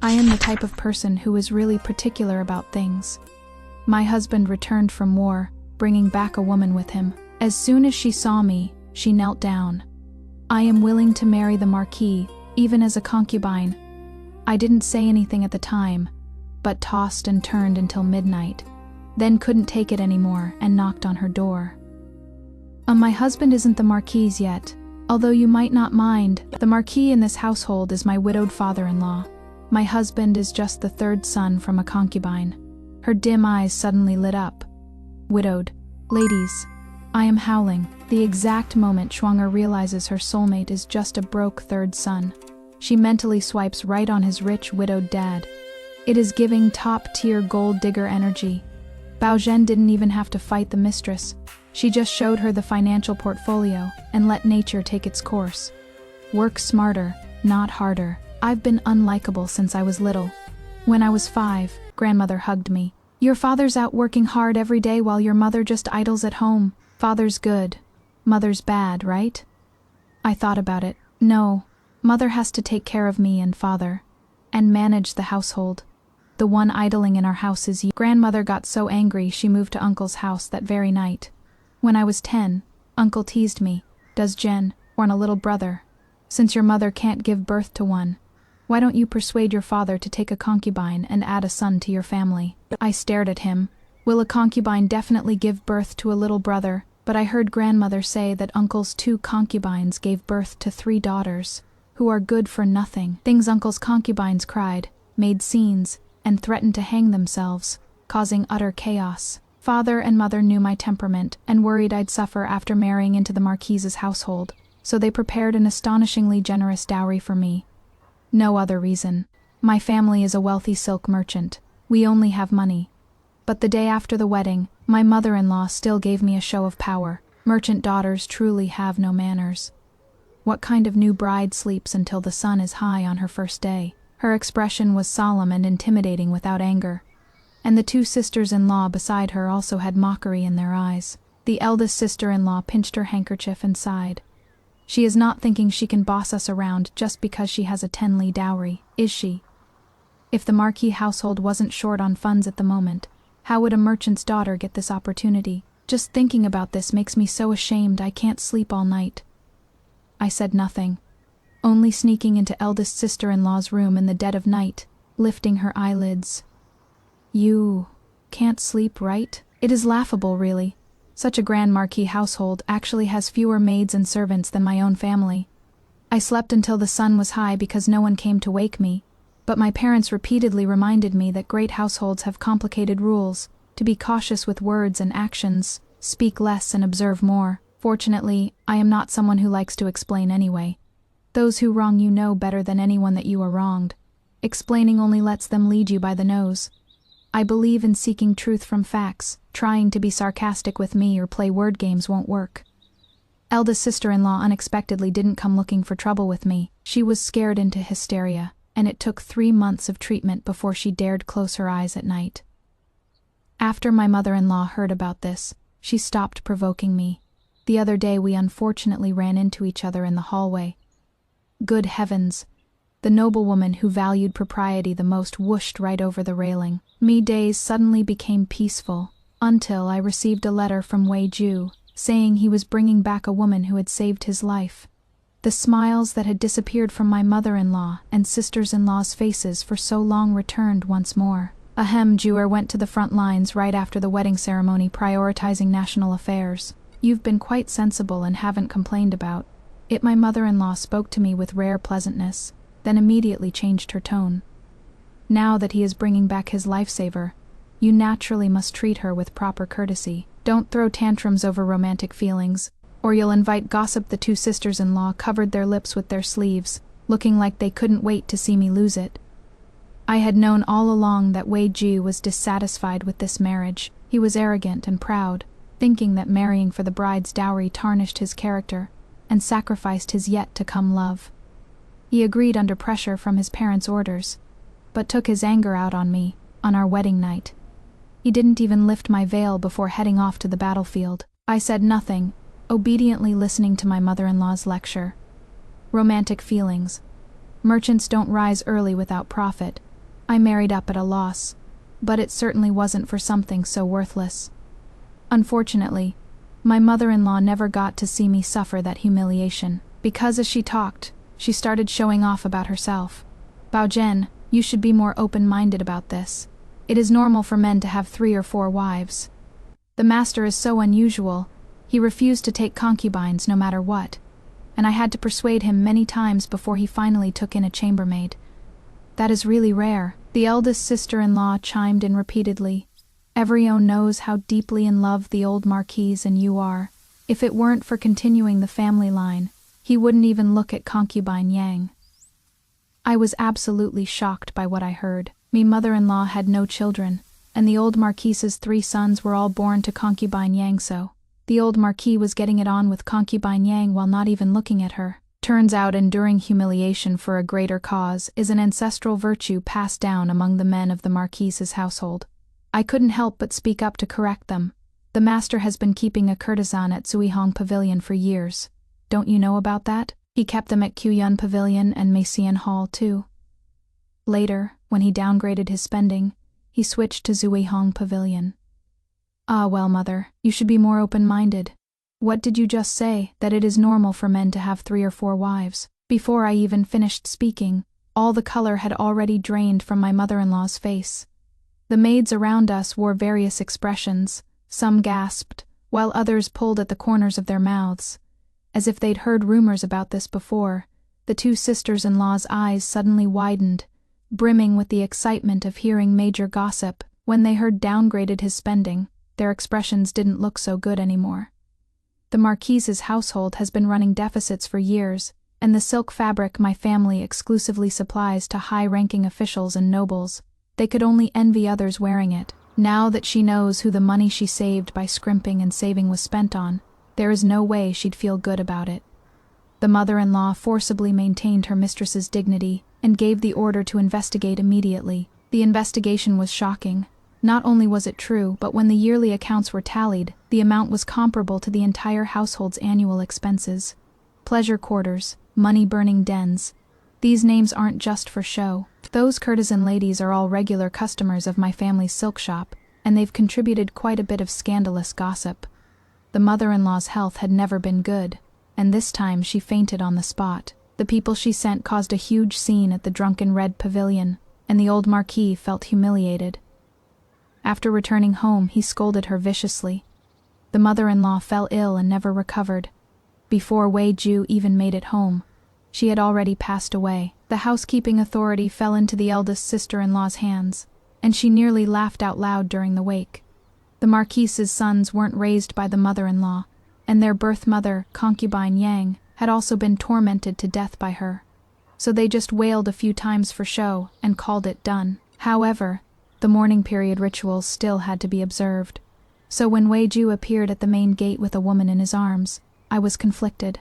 I am the type of person who is really particular about things. My husband returned from war, bringing back a woman with him. As soon as she saw me, she knelt down. I am willing to marry the Marquis, even as a concubine. I didn't say anything at the time, but tossed and turned until midnight, then couldn't take it anymore and knocked on her door. My husband isn't the Marquis yet, although you might not mind, the Marquis in this household is my widowed father-in-law. My husband is just the third son from a concubine. Her dim eyes suddenly lit up. Widowed. Ladies, I am howling. The exact moment Schwanger realizes her soulmate is just a broke third son. She mentally swipes right on his rich, widowed dad. It is giving top-tier gold digger energy. Bao Zhen didn't even have to fight the mistress. She just showed her the financial portfolio and let nature take its course. Work smarter, not harder. I've been unlikable since I was little. When I was 5, grandmother hugged me. Your father's out working hard every day while your mother just idles at home. Father's good, mother's bad, right? I thought about it. No, mother has to take care of me and father, and manage the household. The one idling in our house is you. Grandmother got so angry she moved to uncle's house that very night. When I was 10, uncle teased me. Does Jen want a little brother? Since your mother can't give birth to one, why don't you persuade your father to take a concubine and add a son to your family? I stared at him. Will a concubine definitely give birth to a little brother? But I heard grandmother say that uncle's 2 concubines gave birth to 3 daughters, who are good for nothing. Things uncle's concubines cried, made scenes, and threatened to hang themselves, causing utter chaos. Father and mother knew my temperament and worried I'd suffer after marrying into the Marquise's household, so they prepared an astonishingly generous dowry for me. No other reason. My family is a wealthy silk merchant. We only have money. But the day after the wedding, my mother-in-law still gave me a show of power. Merchant daughters truly have no manners. What kind of new bride sleeps until the sun is high on her first day? Her expression was solemn and intimidating without anger. And the 2 sisters-in-law beside her also had mockery in their eyes. The eldest sister-in-law pinched her handkerchief and sighed. She is not thinking she can boss us around just because she has a 10-li dowry, is she? If the Marquis household wasn't short on funds at the moment, how would a merchant's daughter get this opportunity? Just thinking about this makes me so ashamed I can't sleep all night. I said nothing, only sneaking into eldest sister-in-law's room in the dead of night, lifting her eyelids. You can't sleep, right? It is laughable, really. Such a grand Marquis household actually has fewer maids and servants than my own family. I slept until the sun was high because no one came to wake me, but my parents repeatedly reminded me that great households have complicated rules, to be cautious with words and actions, speak less and observe more. Fortunately, I am not someone who likes to explain anyway. Those who wrong you know better than anyone that you are wronged. Explaining only lets them lead you by the nose. I believe in seeking truth from facts. Trying to be sarcastic with me or play word games won't work. Eldest sister-in-law unexpectedly didn't come looking for trouble with me. She was scared into hysteria, and it took 3 months of treatment before she dared close her eyes at night. After my mother-in-law heard about this, she stopped provoking me. The other day we unfortunately ran into each other in the hallway. Good heavens! The noblewoman who valued propriety the most whooshed right over the railing. Me days suddenly became peaceful, until I received a letter from Wei Ju, saying he was bringing back a woman who had saved his life. The smiles that had disappeared from my mother-in-law and sisters-in-law's faces for so long returned once more. Ahem, Jewer went to the front lines right after the wedding ceremony, prioritizing national affairs. You've been quite sensible and haven't complained about it. My mother-in-law spoke to me with rare pleasantness, then immediately changed her tone. Now that he is bringing back his lifesaver, you naturally must treat her with proper courtesy. Don't throw tantrums over romantic feelings, or you'll invite gossip. The 2 sisters-in-law covered their lips with their sleeves, looking like they couldn't wait to see me lose it. I had known all along that Wei Ji was dissatisfied with this marriage. He was arrogant and proud, thinking that marrying for the bride's dowry tarnished his character and sacrificed his yet-to-come love. He agreed under pressure from his parents' orders, but took his anger out on me on our wedding night. He didn't even lift my veil before heading off to the battlefield. I said nothing, obediently listening to my mother-in-law's lecture. Romantic feelings. Merchants don't rise early without profit, I married up at a loss, but it certainly wasn't for something so worthless. Unfortunately, my mother-in-law never got to see me suffer that humiliation, because as she talked, she started showing off about herself. Baojian, you should be more open-minded about this. It is normal for men to have 3 or 4 wives. The master is so unusual, he refused to take concubines no matter what, and I had to persuade him many times before he finally took in a chambermaid. That is really rare, the eldest sister-in-law chimed in repeatedly. Everyone knows how deeply in love the old Marquise and you are. If it weren't for continuing the family line, he wouldn't even look at concubine Yang. I was absolutely shocked by what I heard. Me mother-in-law had no children, and the old Marquise's 3 sons were all born to concubine Yang so. The old Marquis was getting it on with concubine Yang while not even looking at her. Turns out enduring humiliation for a greater cause is an ancestral virtue passed down among the men of the Marquise's household. I couldn't help but speak up to correct them. The master has been keeping a courtesan at Suihong Pavilion for years. Don't you know about that? He kept them at Quyun Pavilion and Meixian Hall too. Later, when he downgraded his spending, he switched to Zuihong Pavilion. Ah well, mother, you should be more open-minded. What did you just say, that it is normal for men to have 3 or 4 wives? Before I even finished speaking, all the color had already drained from my mother-in-law's face. The maids around us wore various expressions, some gasped, while others pulled at the corners of their mouths. As if they'd heard rumors about this before, the 2 sisters-in-law's eyes suddenly widened, brimming with the excitement of hearing major gossip. When they heard downgraded his spending, their expressions didn't look so good anymore. The Marquise's household has been running deficits for years, and the silk fabric my family exclusively supplies to high-ranking officials and nobles, they could only envy others wearing it. Now that she knows who the money she saved by scrimping and saving was spent on, there is no way she'd feel good about it. The mother-in-law forcibly maintained her mistress's dignity and gave the order to investigate immediately. The investigation was shocking. Not only was it true, but when the yearly accounts were tallied, the amount was comparable to the entire household's annual expenses. Pleasure quarters, money-burning dens. These names aren't just for show. Those courtesan ladies are all regular customers of my family's silk shop, and they've contributed quite a bit of scandalous gossip. The mother-in-law's health had never been good, and this time she fainted on the spot. The people she sent caused a huge scene at the Drunken Red Pavilion, and the old Marquis felt humiliated. After returning home, he scolded her viciously. The mother-in-law fell ill and never recovered. Before Wei Ju even made it home, she had already passed away. The housekeeping authority fell into the eldest sister-in-law's hands, and she nearly laughed out loud during the wake. The Marquise's sons weren't raised by the mother-in-law, and their birth mother, concubine Yang, had also been tormented to death by her. So they just wailed a few times for show and called it done. However, the mourning period rituals still had to be observed. So when Wei Ju appeared at the main gate with a woman in his arms, I was conflicted.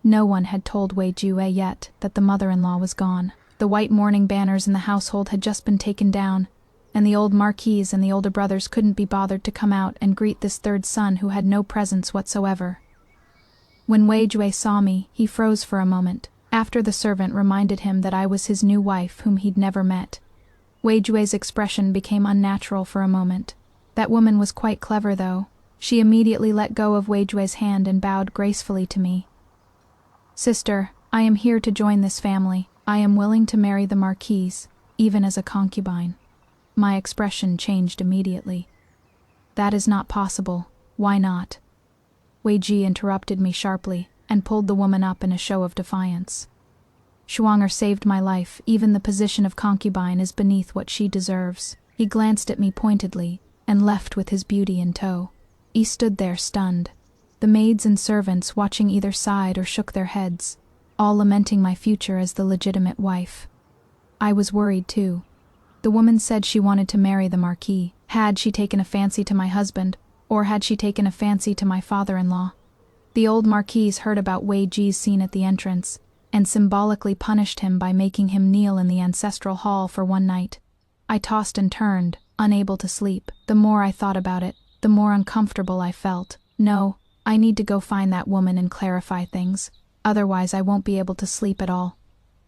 No one had told Wei Ju yet that the mother-in-law was gone. The white mourning banners in the household had just been taken down, and the old Marquise and the older brothers couldn't be bothered to come out and greet this 3rd son who had no presence whatsoever. When Wei Ju saw me, he froze for a moment, after the servant reminded him that I was his new wife whom he'd never met. Wei Ju's expression became unnatural for a moment. That woman was quite clever, though. She immediately let go of Wei Ju's hand and bowed gracefully to me. Sister, I am here to join this family. I am willing to marry the Marquise, even as a concubine. My expression changed immediately. That is not possible. Why not? Wei Ji interrupted me sharply and pulled the woman up in a show of defiance. Shuanger saved my life. Even the position of concubine is beneath what she deserves. He glanced at me pointedly and left with his beauty in tow. He stood there stunned, the maids and servants watching either side or shook their heads, all lamenting my future as the legitimate wife. I was worried too. The woman said she wanted to marry the Marquis. Had she taken a fancy to my husband, or had she taken a fancy to my father-in-law? The old Marquis heard about Wei Ji's scene at the entrance, and symbolically punished him by making him kneel in the ancestral hall for one night. I tossed and turned, unable to sleep. The more I thought about it, the more uncomfortable I felt. No, I need to go find that woman and clarify things, otherwise I won't be able to sleep at all.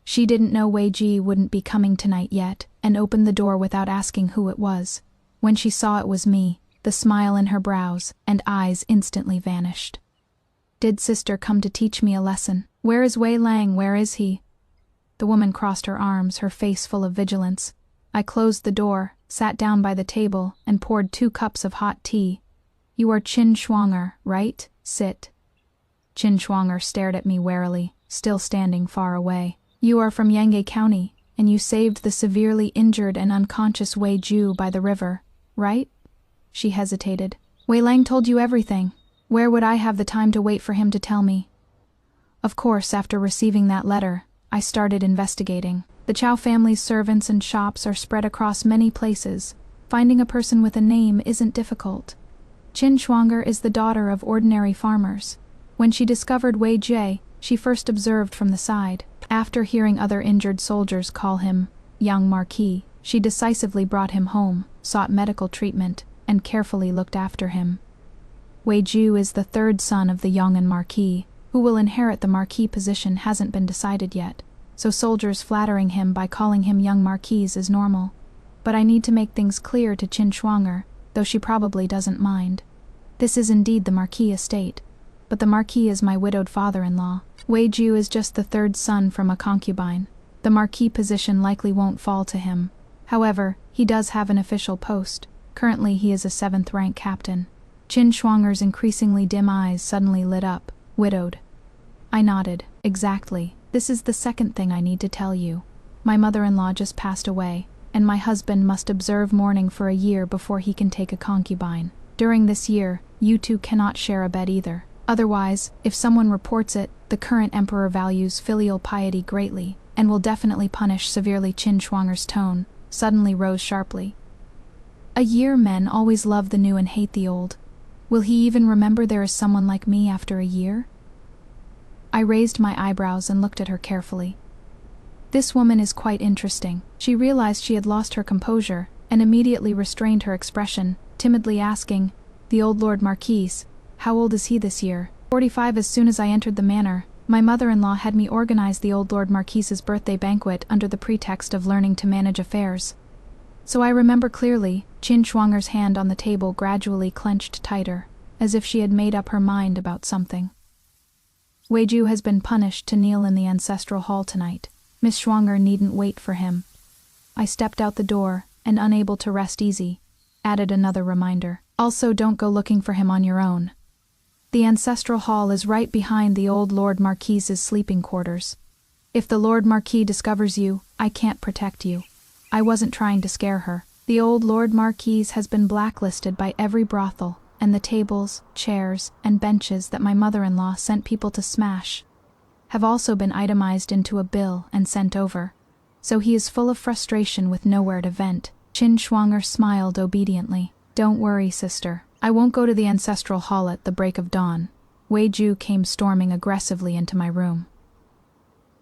She didn't know Wei Ji wouldn't be coming tonight yet, and opened the door without asking who it was. When she saw it was me, the smile in her brows and eyes instantly vanished. Did sister come to teach me a lesson? Where is Wei Lang? Where is he? The woman crossed her arms, her face full of vigilance. I closed the door, sat down by the table, and poured 2 cups of hot tea. You are Qin Shuang'er, right? Sit. Qin Shuang'er stared at me warily, still standing far away. You are from Yangge County, and you saved the severely injured and unconscious Wei Ju by the river, right? She hesitated. Wei Lang told you everything. Where would I have the time to wait for him to tell me? Of course, after receiving that letter, I started investigating. The Chow family's servants and shops are spread across many places. Finding a person with a name isn't difficult. Qin Shuang'er is the daughter of ordinary farmers. When she discovered Wei Jie, she first observed from the side. After hearing other injured soldiers call him young Marquis, she decisively brought him home, sought medical treatment, and carefully looked after him. Wei Ju is the 3rd son of the young and Marquis. Who will inherit the Marquis position hasn't been decided yet, so soldiers flattering him by calling him young Marquis is normal. But I need to make things clear to Qin Shuang'er, though she probably doesn't mind. This is indeed the Marquis estate, but the Marquis is my widowed father-in-law. Wei Ju is just the 3rd son from a concubine. The Marquis position likely won't fall to him. However, he does have an official post. Currently he is a 7th rank captain. Qin Shuang'er's increasingly dim eyes suddenly lit up. Widowed. I nodded. Exactly. This is the 2nd thing I need to tell you. My mother-in-law just passed away, and my husband must observe mourning for a year before he can take a concubine. During this year, you two cannot share a bed either. Otherwise, if someone reports it, the current emperor values filial piety greatly, and will definitely punish severely. Qin Shuang'er's tone suddenly rose sharply. A year. Men always love the new and hate the old. Will he even remember there is someone like me after a year? I raised my eyebrows and looked at her carefully. This woman is quite interesting. She realized she had lost her composure, and immediately restrained her expression, timidly asking, the old Lord Marquis, how old is he this year? 45. As soon as I entered the manor, my mother-in-law had me organize the old Lord Marquis's birthday banquet under the pretext of learning to manage affairs. So I remember clearly. Qin Shuang'er's hand on the table gradually clenched tighter, as if she had made up her mind about something. Wei Ju has been punished to kneel in the ancestral hall tonight. Miss Shuang'er needn't wait for him. I stepped out the door, and unable to rest easy, added another reminder. Also, don't go looking for him on your own. The ancestral hall is right behind the old Lord Marquis's sleeping quarters. If the Lord Marquis discovers you, I can't protect you. I wasn't trying to scare her. The old Lord Marquis has been blacklisted by every brothel, and the tables, chairs, and benches that my mother-in-law sent people to smash have also been itemized into a bill and sent over. So he is full of frustration with nowhere to vent. Qin Shuang'er smiled obediently. Don't worry, sister. I won't go to the ancestral hall at the break of dawn. Wei Ju came storming aggressively into my room.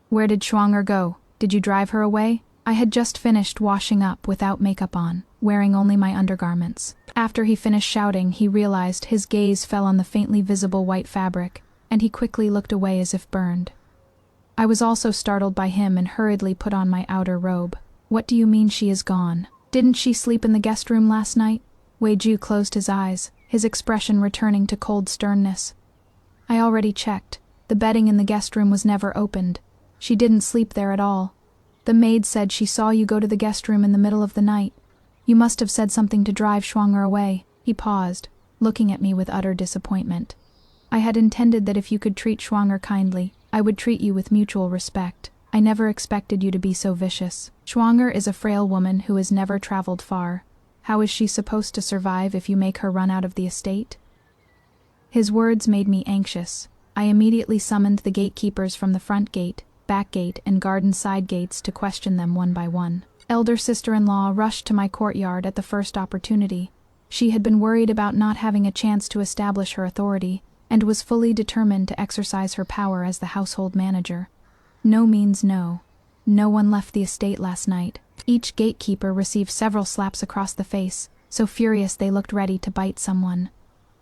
Where did Shuang'er go? Did you drive her away? I had just finished washing up without makeup on, wearing only my undergarments. After he finished shouting, he realized his gaze fell on the faintly visible white fabric, and he quickly looked away as if burned. I was also startled by him and hurriedly put on my outer robe. What do you mean she is gone? Didn't she sleep in the guest room last night? Wei Ju closed his eyes, his expression returning to cold sternness. I already checked. The bedding in the guest room was never opened. She didn't sleep there at all. The maid said she saw you go to the guest room in the middle of the night. You must have said something to drive Shuang'er away. He paused, looking at me with utter disappointment. I had intended that if you could treat Shuang'er kindly, I would treat you with mutual respect. I never expected you to be so vicious. Shuang'er is a frail woman who has never traveled far. How is she supposed to survive if you make her run out of the estate? His words made me anxious. I immediately summoned the gatekeepers from the front gate, back gate, and garden side gates to question them one by one. Elder sister-in-law rushed to my courtyard at the first opportunity. She had been worried about not having a chance to establish her authority, and was fully determined to exercise her power as the household manager. No means no. No one left the estate last night. Each gatekeeper received several slaps across the face, so furious they looked ready to bite someone.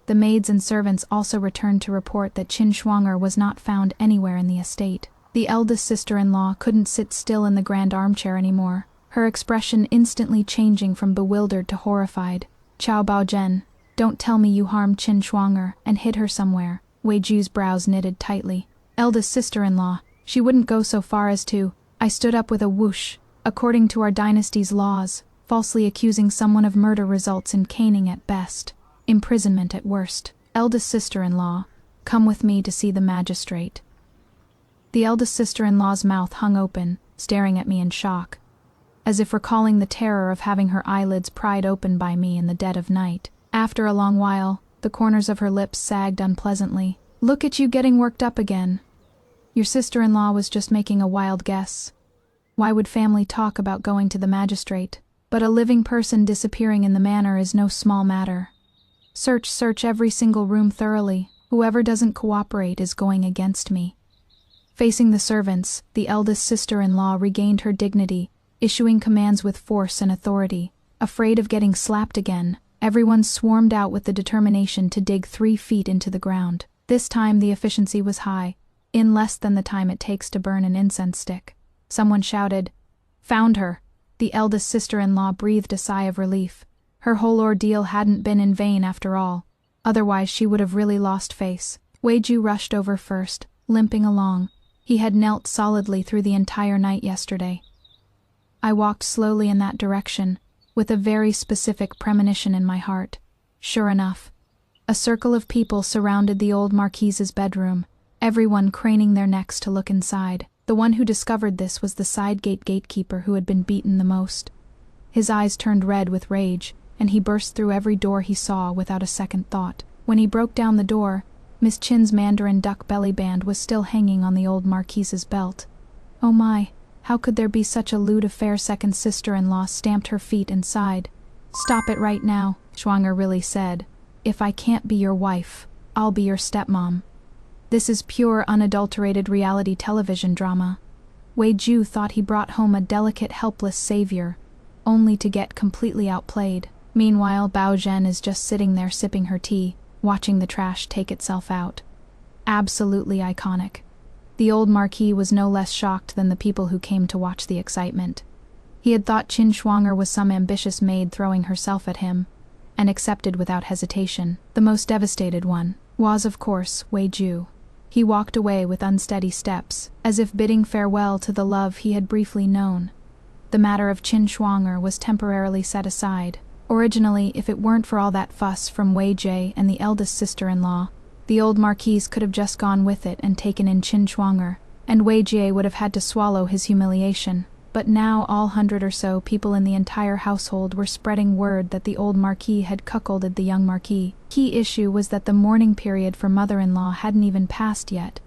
The maids and servants also returned to report that Qin Shuang'er was not found anywhere in the estate. The eldest sister-in-law couldn't sit still in the grand armchair anymore, her expression instantly changing from bewildered to horrified. Qiao Baojian, don't tell me you harmed Qin Shuang'er and hid her somewhere. Wei Ju's brows knitted tightly. Eldest sister-in-law, she wouldn't go so far as to. I stood up with a whoosh. According to our dynasty's laws, falsely accusing someone of murder results in caning at best, imprisonment at worst. Eldest sister-in-law, come with me to see the magistrate. The eldest sister-in-law's mouth hung open, staring at me in shock, as if recalling the terror of having her eyelids pried open by me in the dead of night. After a long while, the corners of her lips sagged unpleasantly. Look at you getting worked up again. Your sister-in-law was just making a wild guess. Why would family talk about going to the magistrate? But a living person disappearing in the manor is no small matter. Search every single room thoroughly. Whoever doesn't cooperate is going against me. Facing the servants, the eldest sister-in-law regained her dignity, issuing commands with force and authority. Afraid of getting slapped again, everyone swarmed out with the determination to dig 3 feet into the ground. This time the efficiency was high, in less than the time it takes to burn an incense stick. Someone shouted, "Found her!" The eldest sister-in-law breathed a sigh of relief. Her whole ordeal hadn't been in vain after all. Otherwise she would have really lost face. Wei Ju rushed over first, limping along. He had knelt solidly through the entire night yesterday. I walked slowly in that direction, with a very specific premonition in my heart. Sure enough, a circle of people surrounded the old marquise's bedroom, everyone craning their necks to look inside. The one who discovered this was the side gate gatekeeper who had been beaten the most. His eyes turned red with rage, and he burst through every door he saw without a second thought. When he broke down the door, Miss Chin's mandarin duck belly band was still hanging on the old marquise's belt. Oh my, how could there be such a lewd affair? Second sister-in-law stamped her feet and sighed. Stop it right now, Shuang'er really said. If I can't be your wife, I'll be your stepmom. This is pure unadulterated reality television drama. Wei Ju thought he brought home a delicate, helpless savior, only to get completely outplayed. Meanwhile, Bao Zhen is just sitting there sipping her tea, watching the trash take itself out. Absolutely iconic. The old marquis was no less shocked than the people who came to watch the excitement. He had thought Qin Shuang'er was some ambitious maid throwing herself at him, and accepted without hesitation. The most devastated one was, of course, Wei Ju. He walked away with unsteady steps, as if bidding farewell to the love he had briefly known. The matter of Qin Shuang'er was temporarily set aside. Originally, if it weren't for all that fuss from Wei Jie and the eldest sister-in-law, the old marquise could have just gone with it and taken in Qin Shuang'er, and Wei Jie would have had to swallow his humiliation. But now all 100 or so people in the entire household were spreading word that the old marquis had cuckolded the young marquis. Key issue was that the mourning period for mother-in-law hadn't even passed yet.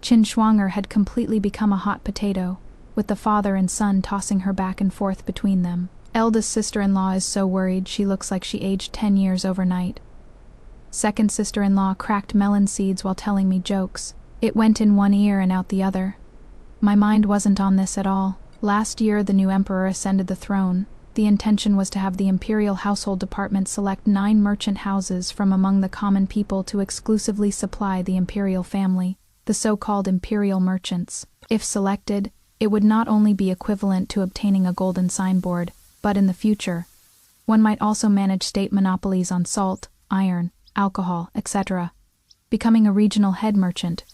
Qin Shuang'er had completely become a hot potato, with the father and son tossing her back and forth between them. Eldest sister-in-law is so worried she looks like she aged 10 years overnight. Second sister-in-law cracked melon seeds while telling me jokes. It went in one ear and out the other. My mind wasn't on this at all. Last year the new emperor ascended the throne. The intention was to have the imperial household department select 9 merchant houses from among the common people to exclusively supply the imperial family, the so-called imperial merchants. If selected, it would not only be equivalent to obtaining a golden signboard, but in the future, one might also manage state monopolies on salt, iron, alcohol, etc., becoming a regional head merchant,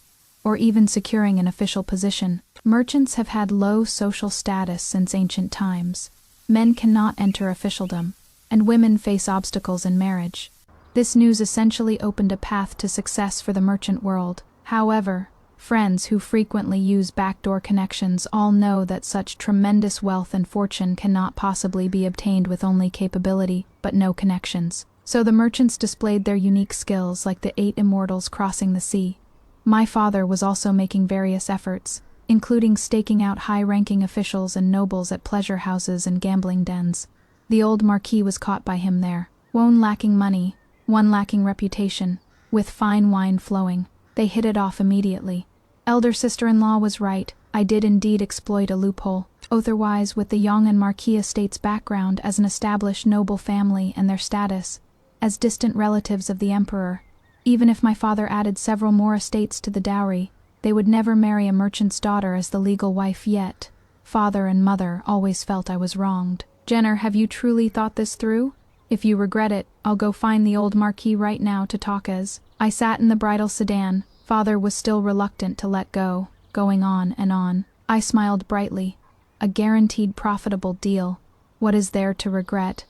or even securing an official position. Merchants have had low social status since ancient times. Men cannot enter officialdom, and women face obstacles in marriage. This news essentially opened a path to success for the merchant world. However, friends who frequently use backdoor connections all know that such tremendous wealth and fortune cannot possibly be obtained with only capability, but no connections. So the merchants displayed their unique skills like the 8 immortals crossing the sea. My father was also making various efforts, including staking out high-ranking officials and nobles at pleasure houses and gambling dens. The old marquis was caught by him there. One lacking money, one lacking reputation, with fine wine flowing. They hit it off immediately. Elder sister-in-law was right. I did indeed exploit a loophole. Otherwise, with the Yang and Marquis estate's background as an established noble family and their status as distant relatives of the emperor, even if my father added several more estates to the dowry, They would never marry a merchant's daughter as the legal wife yet. Father and mother always felt I was wronged. Jenner, have you truly thought this through? If you regret it, I'll go find the old Marquis right now to talk as. I sat in the bridal sedan. Father was still reluctant to let go, going on and on. I smiled brightly. A guaranteed profitable deal. What is there to regret?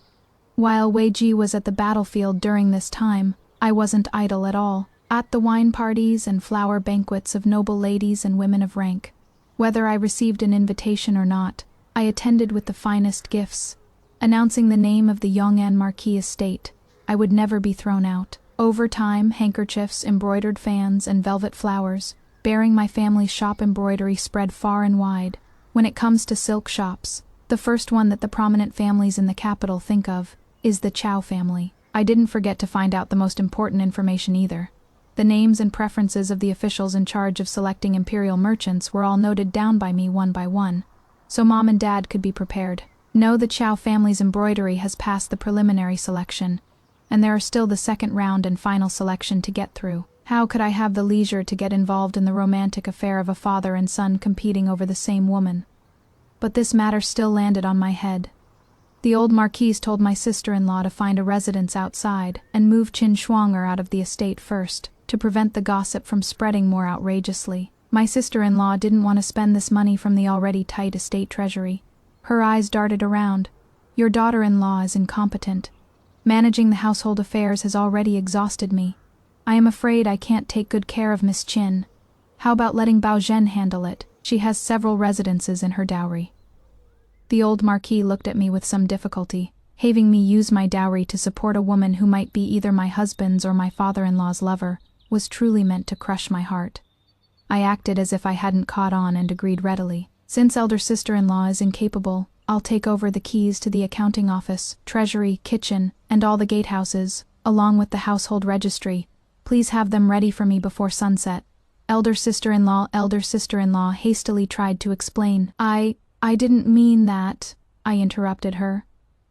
While Wei Ji was at the battlefield during this time, I wasn't idle at all. At the wine parties and flower banquets of noble ladies and women of rank. Whether I received an invitation or not, I attended with the finest gifts, announcing the name of the Yong'an Marquis estate. I would never be thrown out. Over time, handkerchiefs, embroidered fans, and velvet flowers, bearing my family's shop embroidery, spread far and wide. When it comes to silk shops, the first one that the prominent families in the capital think of is the Chow family. I didn't forget to find out the most important information either. The names and preferences of the officials in charge of selecting imperial merchants were all noted down by me one by one, so Mom and Dad could be prepared. No, the Chow family's embroidery has passed the preliminary selection, and there are still the second round and final selection to get through. How could I have the leisure to get involved in the romantic affair of a father and son competing over the same woman? But this matter still landed on my head. The old Marquise told my sister-in-law to find a residence outside and move Qin Shuang'er out of the estate first, to prevent the gossip from spreading more outrageously. My sister-in-law didn't want to spend this money from the already tight estate treasury. Her eyes darted around. Your daughter-in-law is incompetent. Managing the household affairs has already exhausted me. I am afraid I can't take good care of Miss Qin. How about letting Bao Zhen handle it? She has several residences in her dowry. The old Marquis looked at me with some difficulty. Having me use my dowry to support a woman who might be either my husband's or my father-in-law's lover was truly meant to crush my heart. I acted as if I hadn't caught on and agreed readily. Since elder sister-in-law is incapable, I'll take over the keys to the accounting office, treasury, kitchen, and all the gatehouses, along with the household registry. Please have them ready for me before sunset. Elder sister-in-law hastily tried to explain. I didn't mean that, I interrupted her.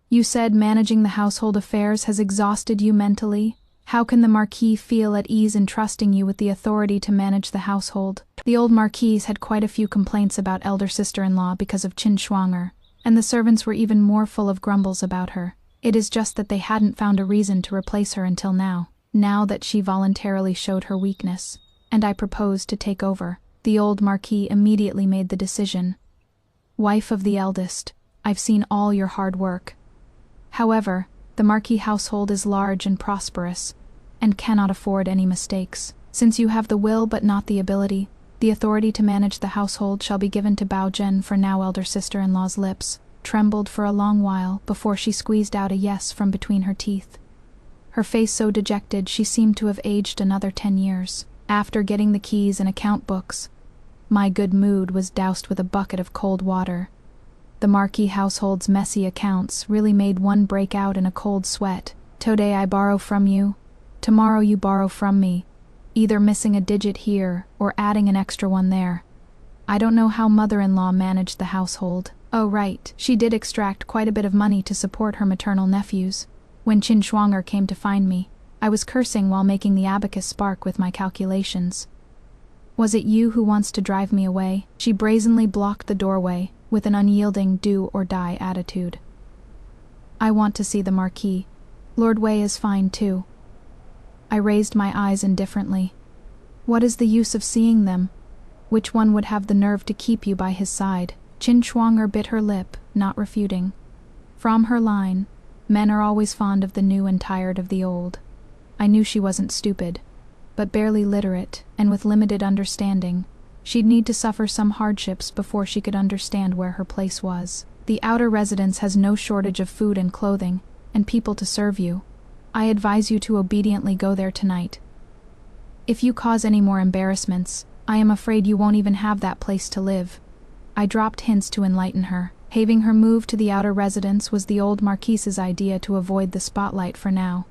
You said managing the household affairs has exhausted you mentally. How can the Marquis feel at ease in trusting you with the authority to manage the household? The old Marquise had quite a few complaints about elder sister-in-law because of Qin Shuang'er, and the servants were even more full of grumbles about her. It is just that they hadn't found a reason to replace her until now. Now that she voluntarily showed her weakness, and I proposed to take over, the old Marquis immediately made the decision. Wife of the eldest, I've seen all your hard work. However, the Marquis household is large and prosperous, and cannot afford any mistakes. Since you have the will but not the ability, the authority to manage the household shall be given to Bao Zhen. For now, elder sister-in-law's lips trembled for a long while before she squeezed out a yes from between her teeth. Her face so dejected she seemed to have aged another 10 years. After getting the keys and account books, my good mood was doused with a bucket of cold water. The Marquis household's messy accounts really made one break out in a cold sweat. Today I borrow from you, tomorrow you borrow from me, either missing a digit here or adding an extra one there. I don't know how mother-in-law managed the household. Oh right, she did extract quite a bit of money to support her maternal nephews. When Qin Shuang'er came to find me, I was cursing while making the abacus spark with my calculations. Was it you who wants to drive me away? She brazenly blocked the doorway with an unyielding do-or-die attitude. I want to see the Marquis. Lord Wei is fine too. I raised my eyes indifferently. What is the use of seeing them? Which one would have the nerve to keep you by his side? Qin Shuang'er bit her lip, not refuting. From her line, men are always fond of the new and tired of the old. I knew she wasn't stupid, but barely literate and with limited understanding. She'd need to suffer some hardships before she could understand where her place was. The outer residence has no shortage of food and clothing, and people to serve you. I advise you to obediently go there tonight. If you cause any more embarrassments, I am afraid you won't even have that place to live. I dropped hints to enlighten her. Having her move to the outer residence was the old Marquise's idea to avoid the spotlight for now.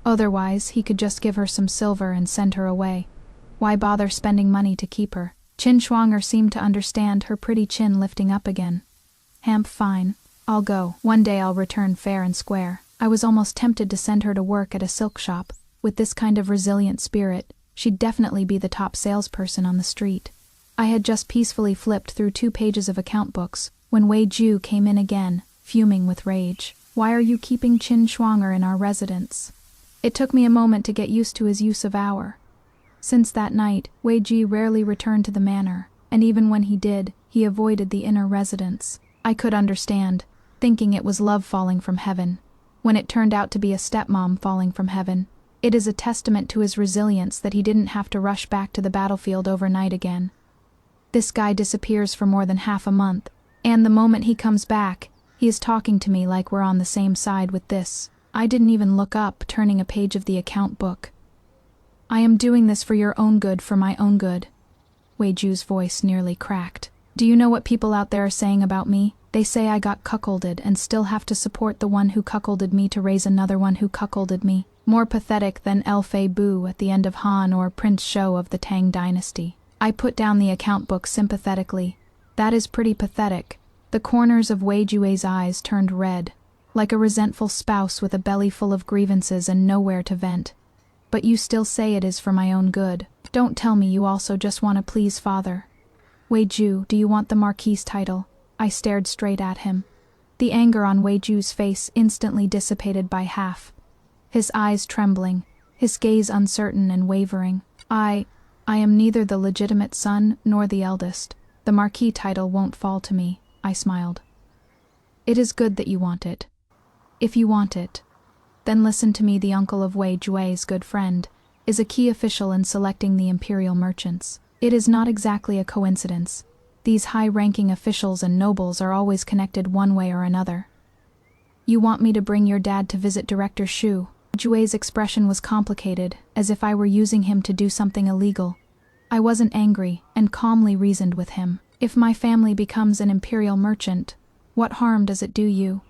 Otherwise, he could just give her some silver and send her away. Why bother spending money to keep her? Qin Shuang'er seemed to understand, her pretty chin lifting up again. Fine. I'll go. One day I'll return fair and square. I was almost tempted to send her to work at a silk shop. With this kind of resilient spirit, she'd definitely be the top salesperson on the street. I had just peacefully flipped through 2 pages of account books when Wei Ju came in again, fuming with rage. "Why are you keeping Qin Shuang'er in our residence?" It took me a moment to get used to his use of our. Since that night, Wei Ji rarely returned to the manor, and even when he did, he avoided the inner residence. I could understand, thinking it was love falling from heaven, when it turned out to be a stepmom falling from heaven. It is a testament to his resilience that he didn't have to rush back to the battlefield overnight again. This guy disappears for more than half a month, and the moment he comes back, he is talking to me like we're on the same side with this. I didn't even look up, turning a page of the account book. "I am doing this for your own good, for my own good." Wei Ju's voice nearly cracked. "Do you know what people out there are saying about me? They say I got cuckolded and still have to support the one who cuckolded me to raise another one who cuckolded me. More pathetic than El Fei Bu at the end of Han or Prince Shou of the Tang dynasty." I put down the account book sympathetically. "That is pretty pathetic." The corners of Wei Ju's eyes turned red, like a resentful spouse with a belly full of grievances and nowhere to vent. "But you still say it is for my own good. Don't tell me you also just want to please father." "Wei Ju, do you want the Marquise title?" I stared straight at him. The anger on Wei Ju's face instantly dissipated by half. His eyes trembling, his gaze uncertain and wavering. I am neither the legitimate son nor the eldest. The Marquis title won't fall to me," I smiled. "It is good that you want it. If you want it, then listen to me. The uncle of Wei Jui's good friend is a key official in selecting the imperial merchants. It is not exactly a coincidence. These high-ranking officials and nobles are always connected one way or another. You want me to bring your dad to visit Director Shu?" Jui's expression was complicated, as if I were using him to do something illegal. I wasn't angry, and calmly reasoned with him. "If my family becomes an imperial merchant, what harm does it do you?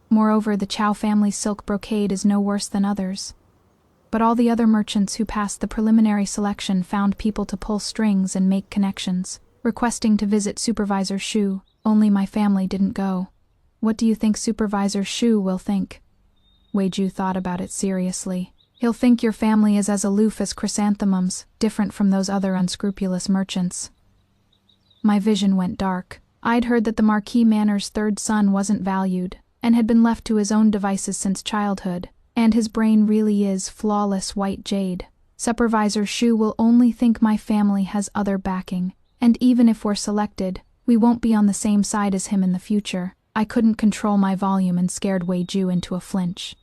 Moreover, the Chow family's silk brocade is no worse than others. But all the other merchants who passed the preliminary selection found people to pull strings and make connections, requesting to visit Supervisor Shu. Only my family didn't go. What do you think Supervisor Shu will think?" Wei Ju thought about it seriously. "He'll think your family is as aloof as chrysanthemums, different from those other unscrupulous merchants." My vision went dark. I'd heard that the Marquis Manor's third son wasn't valued, and had been left to his own devices since childhood, and his brain really is flawless white jade. Supervisor Shu will only think my family has other backing, and even if we're selected, we won't be on the same side as him in the future. I couldn't control my volume and scared Wei Ju into a flinch.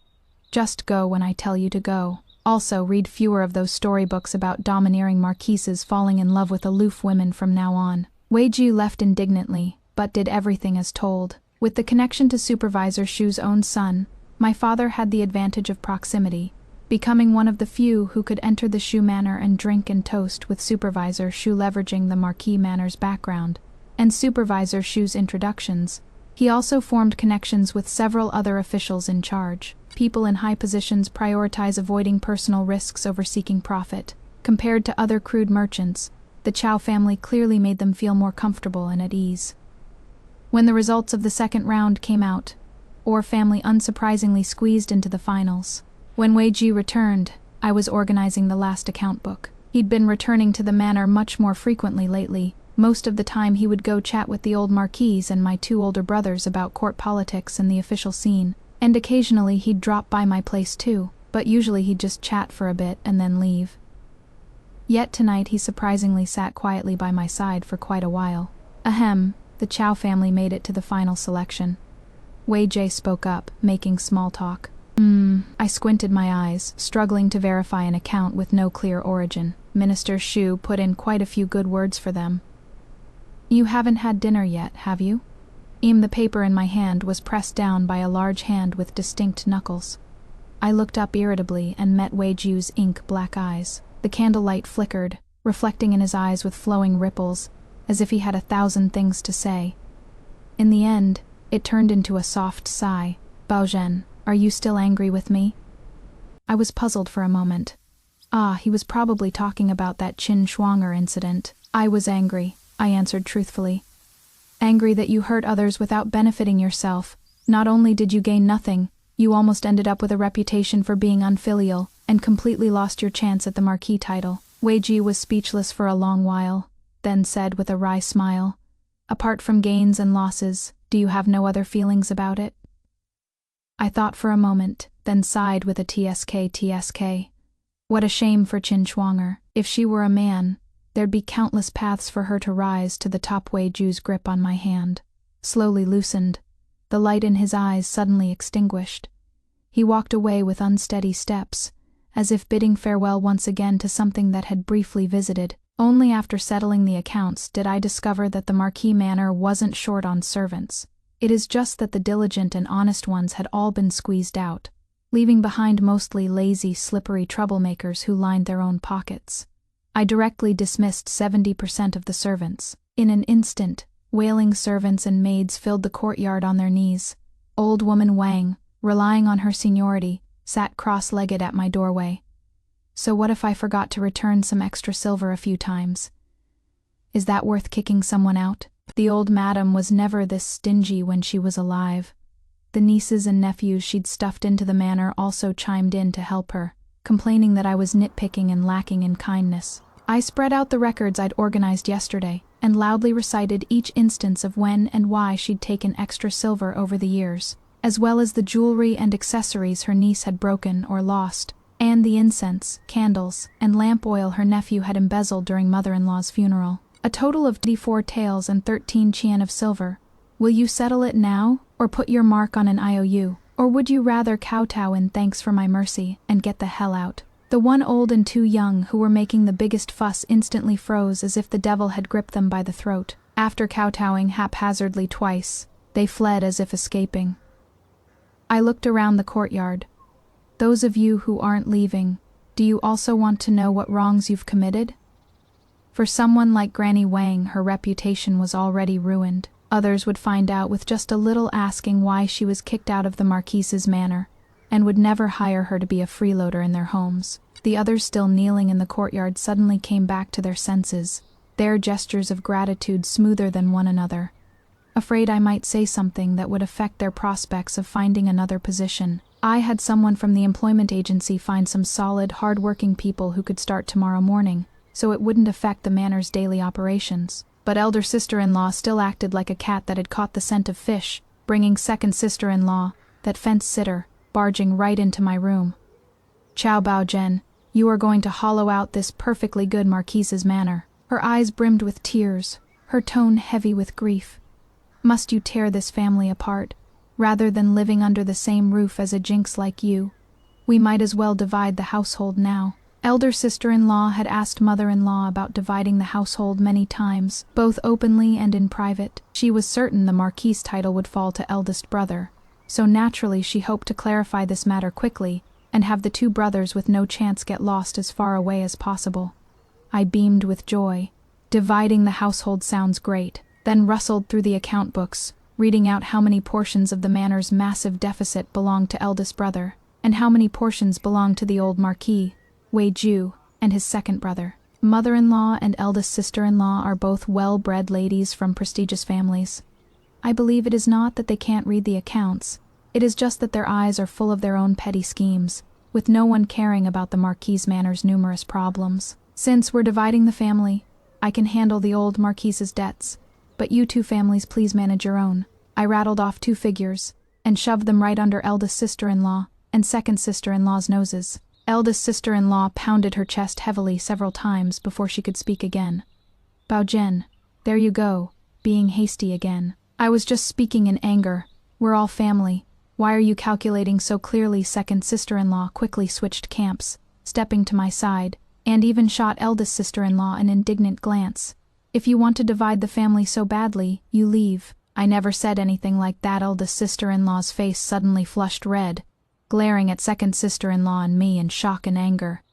"Just go when I tell you to go. Also, read fewer of those storybooks about domineering marquises falling in love with aloof women from now on." Wei Ju left indignantly, but did everything as told. With the connection to Supervisor Shu's own son, my father had the advantage of proximity, becoming one of the few who could enter the Shu Manor and drink and toast with Supervisor Shu, leveraging the Marquis Manor's background and Supervisor Shu's introductions. He also formed connections with several other officials in charge. People in high positions prioritize avoiding personal risks over seeking profit. Compared to other crude merchants, the Chow family clearly made them feel more comfortable and at ease. When the results of the second round came out, Orr family unsurprisingly squeezed into the finals. When Wei Ji returned, I was organizing the last account book. He'd been returning to the manor much more frequently lately. Most of the time he would go chat with the old marquise and my 2 older brothers about court politics and the official scene. And occasionally he'd drop by my place too, but usually he'd just chat for a bit and then leave. Yet tonight he surprisingly sat quietly by my side for quite a while. Ahem, the Chow family made it to the final selection. Wei Jie spoke up, making small talk. I squinted my eyes, struggling to verify an account with no clear origin. Minister Shu put in quite a few good words for them. "You haven't had dinner yet, have you?" The paper in my hand was pressed down by a large hand with distinct knuckles. I looked up irritably and met Wei Ju's ink-black eyes. The candlelight flickered, reflecting in his eyes with flowing ripples, as if he had 1,000 things to say. In the end, it turned into a soft sigh. "Baozhen, are you still angry with me?" I was puzzled for a moment. He was probably talking about that Qin Shuang'er incident. "I was angry," I answered truthfully. "Angry that you hurt others without benefiting yourself. Not only did you gain nothing, you almost ended up with a reputation for being unfilial, and completely lost your chance at the marquis title." Wuxia was speechless for a long while, then said with a wry smile, "Apart from gains and losses, do you have no other feelings about it?" I thought for a moment, then sighed with a tsk. What a shame for Qin Shuang'er. If she were a man, there'd be countless paths for her to rise to the top. Wuxia's grip on my hand slowly loosened, the light in his eyes suddenly extinguished. He walked away with unsteady steps, as if bidding farewell once again to something that had briefly visited. Only after settling the accounts did I discover that the Marquis Manor wasn't short on servants. It is just that the diligent and honest ones had all been squeezed out, leaving behind mostly lazy, slippery troublemakers who lined their own pockets. I directly dismissed 70% of the servants. In an instant, wailing servants and maids filled the courtyard on their knees. Old woman Wang, relying on her seniority, sat cross-legged at my doorway. So what if I forgot to return some extra silver a few times? Is that worth kicking someone out? The old madam was never this stingy when she was alive. The nieces and nephews she'd stuffed into the manor also chimed in to help her, complaining that I was nitpicking and lacking in kindness. I spread out the records I'd organized yesterday, and loudly recited each instance of when and why she'd taken extra silver over the years, as well as the jewelry and accessories her niece had broken or lost, and the incense, candles, and lamp oil her nephew had embezzled during mother-in-law's funeral. A total of 24 taels and 13 qian of silver. Will you settle it now, or put your mark on an IOU? Or would you rather kowtow in thanks for my mercy and get the hell out? The one old and two young who were making the biggest fuss instantly froze as if the devil had gripped them by the throat. After kowtowing haphazardly twice, they fled as if escaping. I looked around the courtyard. Those of you who aren't leaving, do you also want to know what wrongs you've committed? For someone like Granny Wang, her reputation was already ruined. Others would find out with just a little asking why she was kicked out of the Marquise's manor, and would never hire her to be a freeloader in their homes. The others still kneeling in the courtyard suddenly came back to their senses, their gestures of gratitude smoother than one another. Afraid I might say something that would affect their prospects of finding another position, I had someone from the employment agency find some solid, hard-working people who could start tomorrow morning, so it wouldn't affect the manor's daily operations. But elder sister-in-law still acted like a cat that had caught the scent of fish, bringing second sister-in-law, that fence-sitter, barging right into my room. "Chow Bao Jen, you are going to hollow out this perfectly good Marquise's manor." Her eyes brimmed with tears, her tone heavy with grief. "Must you tear this family apart, rather than living under the same roof as a jinx like you? We might as well divide the household now." Elder sister-in-law had asked mother-in-law about dividing the household many times, both openly and in private. She was certain the Marquise title would fall to eldest brother, so naturally she hoped to clarify this matter quickly and have the two brothers with no chance get lost as far away as possible. I beamed with joy. Dividing the household sounds great, then rustled through the account books, reading out how many portions of the manor's massive deficit belonged to eldest brother, and how many portions belonged to the old Marquis, Wuxia, and his second brother. Mother-in-law and eldest sister-in-law are both well-bred ladies from prestigious families. I believe it is not that they can't read the accounts, it is just that their eyes are full of their own petty schemes, with no one caring about the Marquise Manor's numerous problems. Since we're dividing the family, I can handle the old Marquise's debts, but you two families please manage your own. I rattled off 2 figures, and shoved them right under eldest sister-in-law and second sister-in-law's noses. Eldest sister-in-law pounded her chest heavily several times before she could speak again. "Bao Jen, there you go, being hasty again. I was just speaking in anger. We're all family. Why are you calculating so clearly?" Second sister-in-law quickly switched camps, stepping to my side, and even shot eldest sister-in-law an indignant glance. "If you want to divide the family so badly, you leave." I never said anything like that. Eldest sister-in-law's face suddenly flushed red, glaring at second sister-in-law and me in shock and anger.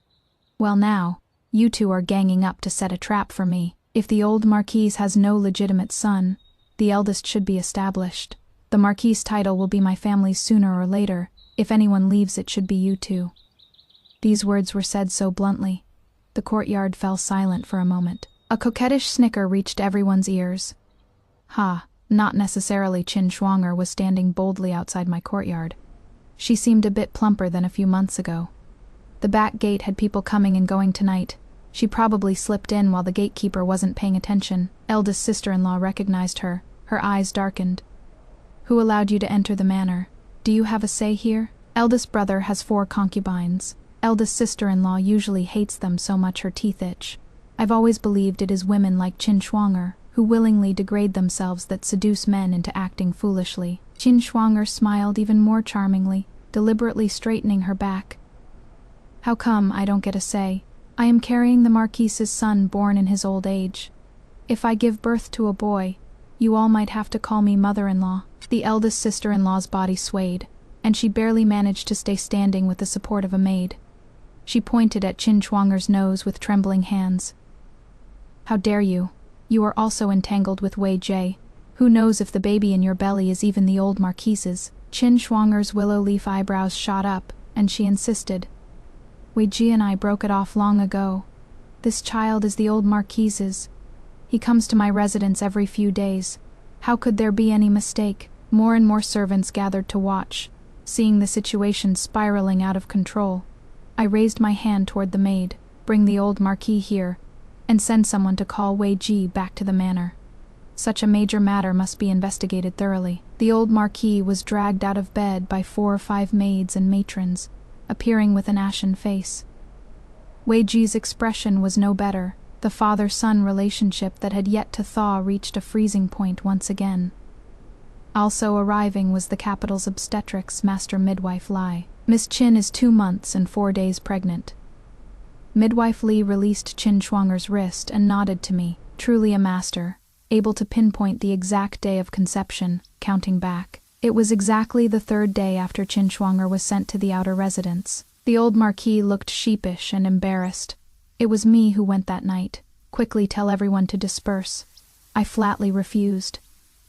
"Well now, you two are ganging up to set a trap for me. If the old Marquise has no legitimate son, the eldest should be established. The Marquise title will be my family's sooner or later. If anyone leaves, it should be you two." These words were said so bluntly. The courtyard fell silent for a moment. A coquettish snicker reached everyone's ears. Not necessarily. Qin Shuang'er was standing boldly outside my courtyard. She seemed a bit plumper than a few months ago. The back gate had people coming and going tonight. She probably slipped in while the gatekeeper wasn't paying attention. Eldest sister-in-law recognized her. Her eyes darkened. Who allowed you to enter the manor? Do you have a say here? Eldest brother has 4 concubines. Eldest sister-in-law usually hates them so much her teeth itch. I've always believed it is women like Qin Shuang'er who willingly degrade themselves that seduce men into acting foolishly. Qin Shuang'er smiled even more charmingly, deliberately straightening her back. How come I don't get a say? I am carrying the Marquise's son born in his old age. If I give birth to a boy, you all might have to call me mother-in-law. The eldest sister-in-law's body swayed, and she barely managed to stay standing with the support of a maid. She pointed at Qin Shuang'er's nose with trembling hands. How dare you? You are also entangled with Wei Jie. Who knows if the baby in your belly is even the old Marquise's? Qin Shuang'er's willow leaf eyebrows shot up, and she insisted. Wei Jie and I broke it off long ago. This child is the old Marquise's. He comes to my residence every few days. How could there be any mistake? More and more servants gathered to watch, seeing the situation spiraling out of control. I raised my hand toward the maid. Bring the old Marquis here, and send someone to call Wei Jie back to the manor. Such a major matter must be investigated thoroughly. The old Marquis was dragged out of bed by 4 or 5 maids and matrons, appearing with an ashen face. Wei Jie's expression was no better. The father-son relationship that had yet to thaw reached a freezing point once again. Also arriving was the capital's obstetrics master midwife Lai. Miss Qin is 2 months and 4 days pregnant. Midwife Li released Qin Shuang'er's wrist and nodded to me, truly a master, able to pinpoint the exact day of conception, counting back. It was exactly the 3rd day after Qin Shuang'er was sent to the outer residence. The old Marquis looked sheepish and embarrassed. It was me who went that night. Quickly tell everyone to disperse. I flatly refused.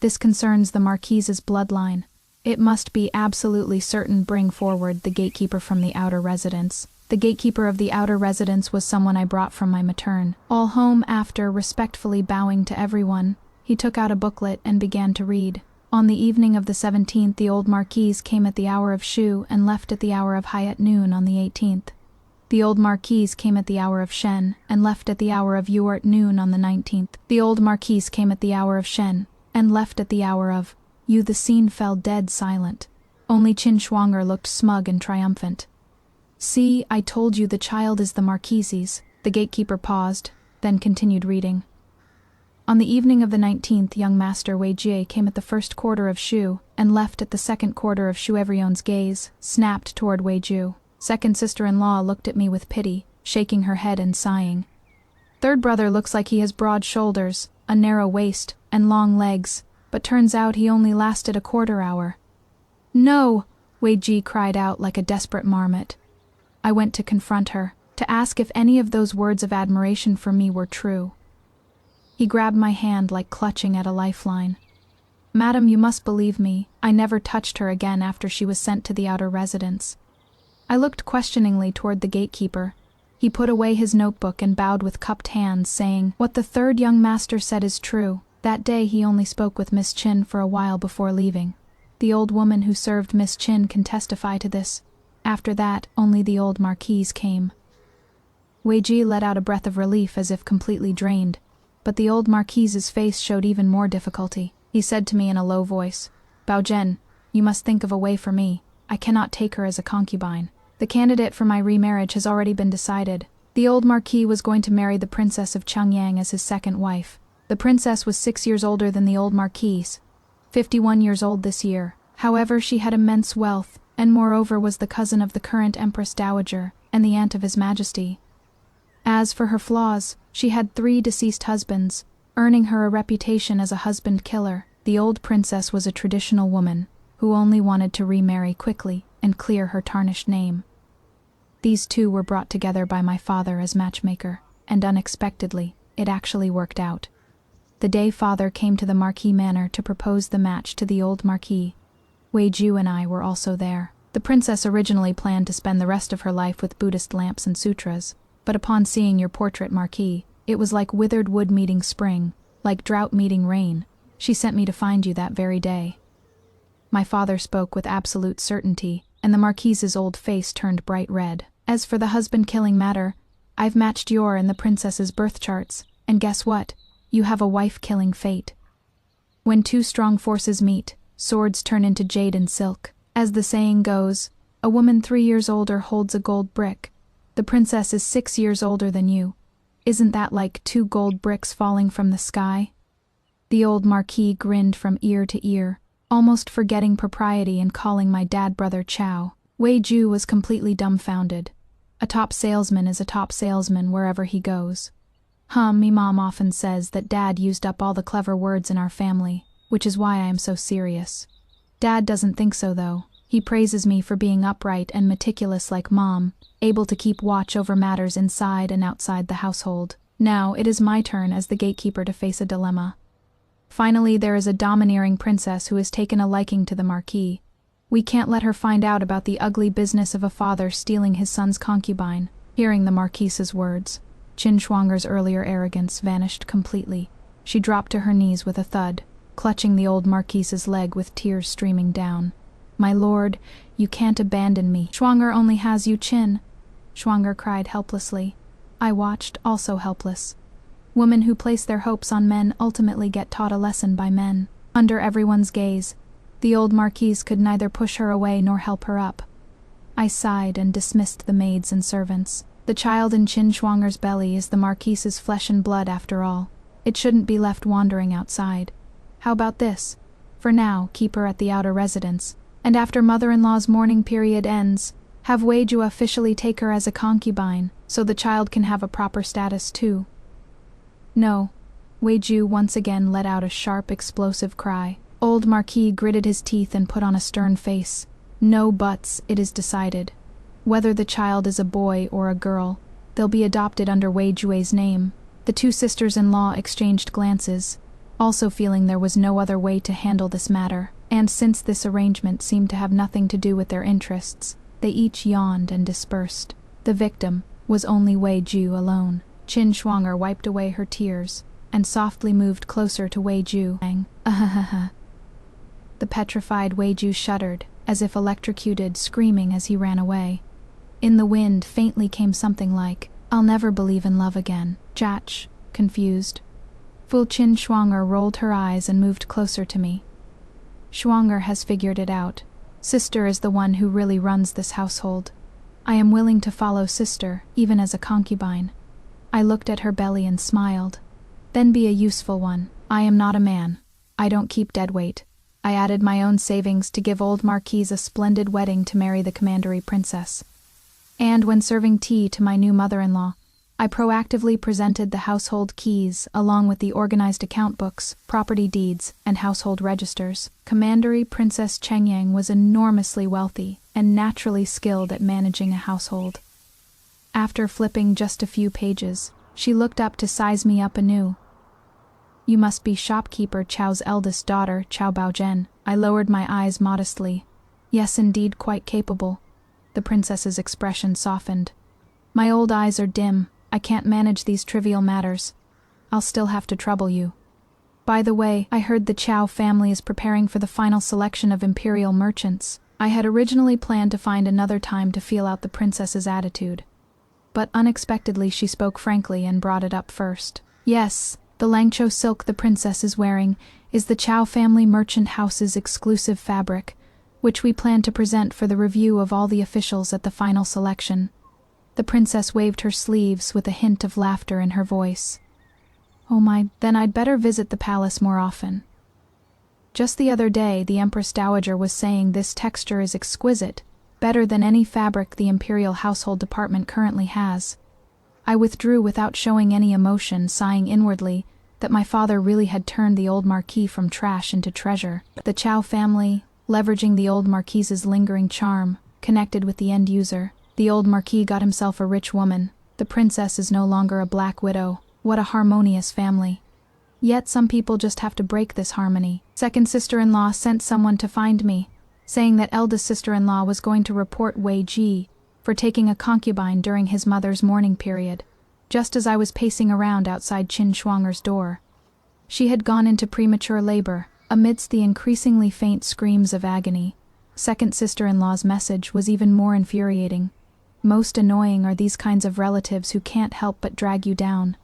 This concerns the Marquise's bloodline. It must be absolutely certain. Bring forward the gatekeeper from the outer residence. The gatekeeper of the outer residence was someone I brought from my matern. All home after respectfully bowing to everyone, he took out a booklet and began to read. On the evening of the 17th, the old Marquise came at the hour of Shu and left at the hour of Hai at noon on the 18th. The old Marquise came at the hour of Shen and left at the hour of Yu at noon on the 19th. The old Marquise came at the hour of Shen and left at the hour of Yu. The scene fell dead silent. Only Qin Shuang'er looked smug and triumphant. See, I told you the child is the Marquise's. The gatekeeper paused, then continued reading. On the evening of the 19th, young master Wei Jie came at the 1st quarter of Shu and left at the 2nd quarter of Shu. Everyone's gaze snapped toward Wei Ju. Second sister-in-law looked at me with pity, shaking her head and sighing. Third brother looks like he has broad shoulders, a narrow waist, and long legs, but turns out he only lasted a quarter hour. No! Wei Ji cried out like a desperate marmot. I went to confront her, to ask if any of those words of admiration for me were true. He grabbed my hand like clutching at a lifeline. Madam, you must believe me, I never touched her again after she was sent to the outer residence. I looked questioningly toward the gatekeeper. He put away his notebook and bowed with cupped hands, saying, What the 3rd young master said is true. That day he only spoke with Miss Qin for a while before leaving. The old woman who served Miss Qin can testify to this. After that, only the old Marquise came. Wei Ji let out a breath of relief as if completely drained, but the old Marquise's face showed even more difficulty. He said to me in a low voice, Bao Zhen, you must think of a way for me. I cannot take her as a concubine. The candidate for my remarriage has already been decided. The old Marquis was going to marry the Princess of Changyang as his 2nd wife. The princess was 6 years older than the old Marquise, 51 years old this year. However, she had immense wealth, and moreover was the cousin of the current Empress Dowager and the aunt of His Majesty. As for her flaws, she had 3 deceased husbands, earning her a reputation as a husband killer. The old princess was a traditional woman who only wanted to remarry quickly and clear her tarnished name. These 2 were brought together by my father as matchmaker, and unexpectedly, it actually worked out. The day father came to the Marquis Manor to propose the match to the old Marquis, Wei Ju and I were also there. The princess originally planned to spend the rest of her life with Buddhist lamps and sutras, but upon seeing your portrait, Marquis, it was like withered wood meeting spring, like drought meeting rain. She sent me to find you that very day. My father spoke with absolute certainty, and the Marquise's old face turned bright red. As for the husband-killing matter, I've matched your and the princess's birth charts, and guess what? You have a wife-killing fate. When two strong forces meet, swords turn into jade and silk. As the saying goes, a woman 3 years older holds a gold brick. The princess is 6 years older than you. Isn't that like 2 gold bricks falling from the sky? The old marquis grinned from ear to ear, almost forgetting propriety and calling my dad brother Chow. Wei Ju was completely dumbfounded. A top salesman is a top salesman wherever he goes. Me mom often says that dad used up all the clever words in our family, which is why I am so serious. Dad doesn't think so though. He praises me for being upright and meticulous like mom, able to keep watch over matters inside and outside the household. Now it is my turn as the gatekeeper to face a dilemma. Finally, there is a domineering princess who has taken a liking to the marquis. We can't let her find out about the ugly business of a father stealing his son's concubine. Hearing the marquise's words, Qin Shuang'er's earlier arrogance vanished completely. She dropped to her knees with a thud, clutching the old marquise's leg with tears streaming down. My lord, you can't abandon me. Shuang'er only has you, Qin. Shuang'er cried helplessly. I watched, also helpless. Women who place their hopes on men ultimately get taught a lesson by men. Under everyone's gaze, the old marquise could neither push her away nor help her up. I sighed and dismissed the maids and servants. The child in Qin Shuang'er's belly is the marquise's flesh and blood after all. It shouldn't be left wandering outside. How about this? For now, keep her at the outer residence, and after mother-in-law's mourning period ends, have Wei Ju officially take her as a concubine, so the child can have a proper status too. No. Wei Ju once again let out a sharp, explosive cry. Old Marquis gritted his teeth and put on a stern face. No buts, it is decided. Whether the child is a boy or a girl, they'll be adopted under Wei Jue's name. The two sisters-in-law exchanged glances, also feeling there was no other way to handle this matter, and since this arrangement seemed to have nothing to do with their interests, they each yawned and dispersed. The victim was only Wei Ju alone. Qin Shuang'er wiped away her tears and softly moved closer to Wei Ju. The petrified Wei Ju shuddered, as if electrocuted, screaming as he ran away. In the wind faintly came something like, I'll never believe in love again. Jatch, confused. Fu Qin Shuang'er rolled her eyes and moved closer to me. Shuang'er has figured it out. Sister is the one who really runs this household. I am willing to follow sister, even as a concubine. I looked at her belly and smiled. Then be a useful one. I am not a man. I don't keep deadweight. I added my own savings to give old Marquise a splendid wedding to marry the commandery princess. And when serving tea to my new mother-in-law, I proactively presented the household keys along with the organized account books, property deeds, and household registers. Commandery Princess Chengyang was enormously wealthy and naturally skilled at managing a household. After flipping just a few pages, she looked up to size me up anew. You must be shopkeeper Chow's eldest daughter, Chow Baozhen. I lowered my eyes modestly. Yes, indeed, quite capable. The princess's expression softened. My old eyes are dim. I can't manage these trivial matters. I'll still have to trouble you. By the way, I heard the Chow family is preparing for the final selection of imperial merchants. I had originally planned to find another time to feel out the princess's attitude. But unexpectedly she spoke frankly and brought it up first. Yes, the Langcho silk the princess is wearing is the Chow family merchant house's exclusive fabric, which we plan to present for the review of all the officials at the final selection. The princess waved her sleeves with a hint of laughter in her voice. Oh my, then I'd better visit the palace more often. Just the other day, the Empress Dowager was saying this texture is exquisite, better than any fabric the Imperial Household Department currently has. I withdrew without showing any emotion, sighing inwardly that my father really had turned the old Marquis from trash into treasure. The Chow family, leveraging the old Marquis's lingering charm, connected with the end user. The old Marquis got himself a rich woman. The princess is no longer a black widow. What a harmonious family. Yet some people just have to break this harmony. Second sister-in-law sent someone to find me, saying that eldest sister-in-law was going to report Wei Ji for taking a concubine during his mother's mourning period, just as I was pacing around outside Qin Shuang'er's door. She had gone into premature labor, amidst the increasingly faint screams of agony. Second sister-in-law's message was even more infuriating. Most annoying are these kinds of relatives who can't help but drag you down.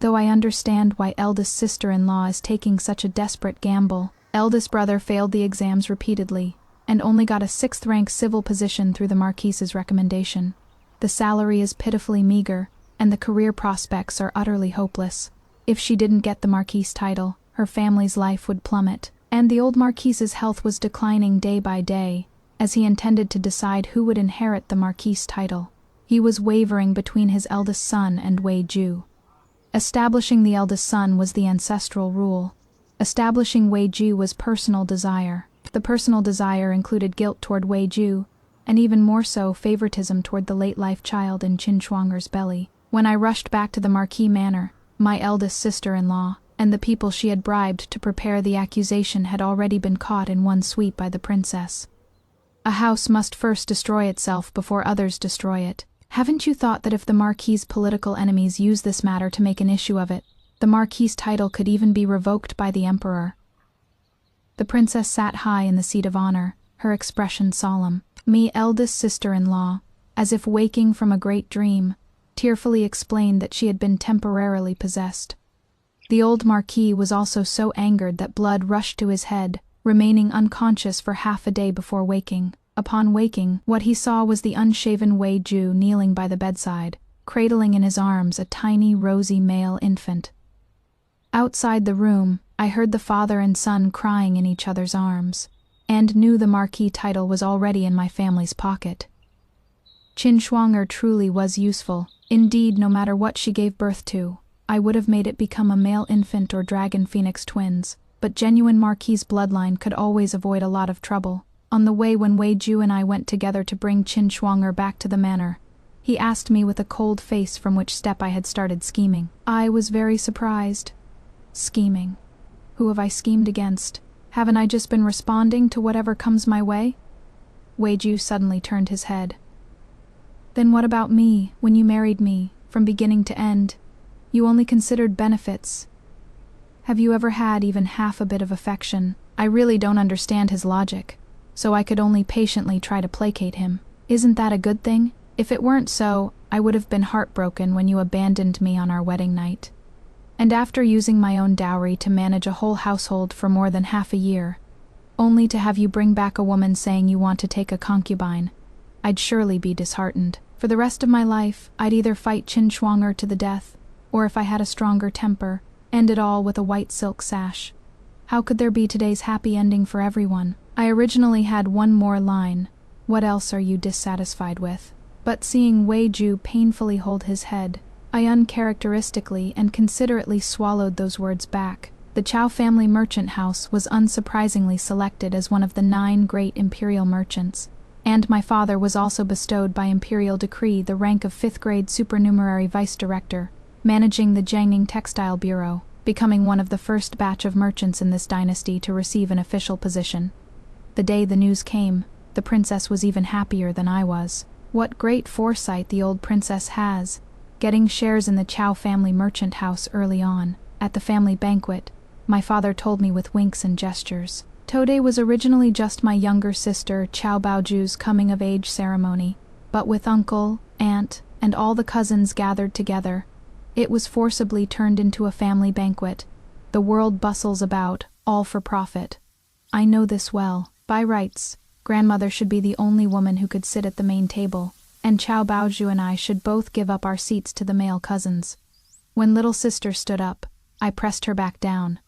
Though I understand why eldest sister-in-law is taking such a desperate gamble, eldest brother failed the exams repeatedly, and only got a 6th-rank civil position through the Marquise's recommendation. The salary is pitifully meager, and the career prospects are utterly hopeless. If she didn't get the Marquise title, her family's life would plummet, and the old Marquise's health was declining day by day, as he intended to decide who would inherit the Marquise title. He was wavering between his eldest son and Wei Ju. Establishing the eldest son was the ancestral rule. Establishing Wei Ju was personal desire. The personal desire included guilt toward Wei Ju, and even more so favoritism toward the late-life child in Qin Shuang'er's belly. When I rushed back to the Marquis manor, my eldest sister-in-law, and the people she had bribed to prepare the accusation had already been caught in one sweep by the princess. A house must first destroy itself before others destroy it. Haven't you thought that if the Marquis's political enemies use this matter to make an issue of it, the Marquis's title could even be revoked by the emperor? The princess sat high in the seat of honor, her expression solemn. Me eldest sister-in-law, as if waking from a great dream, tearfully explained that she had been temporarily possessed. The old Marquis was also so angered that blood rushed to his head, remaining unconscious for half a day before waking. Upon waking, what he saw was the unshaven Wei Ju kneeling by the bedside, cradling in his arms a tiny rosy male infant. Outside the room, I heard the father and son crying in each other's arms, and knew the Marquis title was already in my family's pocket. Qin Shuang'er truly was useful. Indeed, no matter what she gave birth to, I would have made it become a male infant or dragon phoenix twins, but genuine Marquis bloodline could always avoid a lot of trouble. On the way when Wei Ju and I went together to bring Qin Shuang'er back to the manor, he asked me with a cold face from which step I had started scheming. I was very surprised. Scheming? Who have I schemed against? Haven't I just been responding to whatever comes my way? Wei Ju suddenly turned his head. Then what about me, when you married me, from beginning to end? You only considered benefits. Have you ever had even half a bit of affection? I really don't understand his logic, so I could only patiently try to placate him. Isn't that a good thing? If it weren't so, I would have been heartbroken when you abandoned me on our wedding night. And after using my own dowry to manage a whole household for more than half a year, only to have you bring back a woman saying you want to take a concubine, I'd surely be disheartened. For the rest of my life, I'd either fight Qin Shuang'er to the death, or if I had a stronger temper, end it all with a white silk sash. How could there be today's happy ending for everyone? I originally had one more line, "What else are you dissatisfied with?" But seeing Wei Ju painfully hold his head, I uncharacteristically and considerately swallowed those words back. The Chow family merchant house was unsurprisingly selected as one of the 9 great imperial merchants, and my father was also bestowed by imperial decree the rank of 5th-grade supernumerary vice-director, managing the Jiangning Textile Bureau, becoming one of the first batch of merchants in this dynasty to receive an official position. The day the news came, the princess was even happier than I was. What great foresight the old princess has, getting shares in the Chow family merchant house early on. At the family banquet, my father told me with winks and gestures. Tode was originally just my younger sister Chow Baoju's coming-of-age ceremony, but with uncle, aunt, and all the cousins gathered together, it was forcibly turned into a family banquet. The world bustles about, all for profit. I know this well. By rights, grandmother should be the only woman who could sit at the main table, and Chow Baoju and I should both give up our seats to the male cousins. When little sister stood up, I pressed her back down.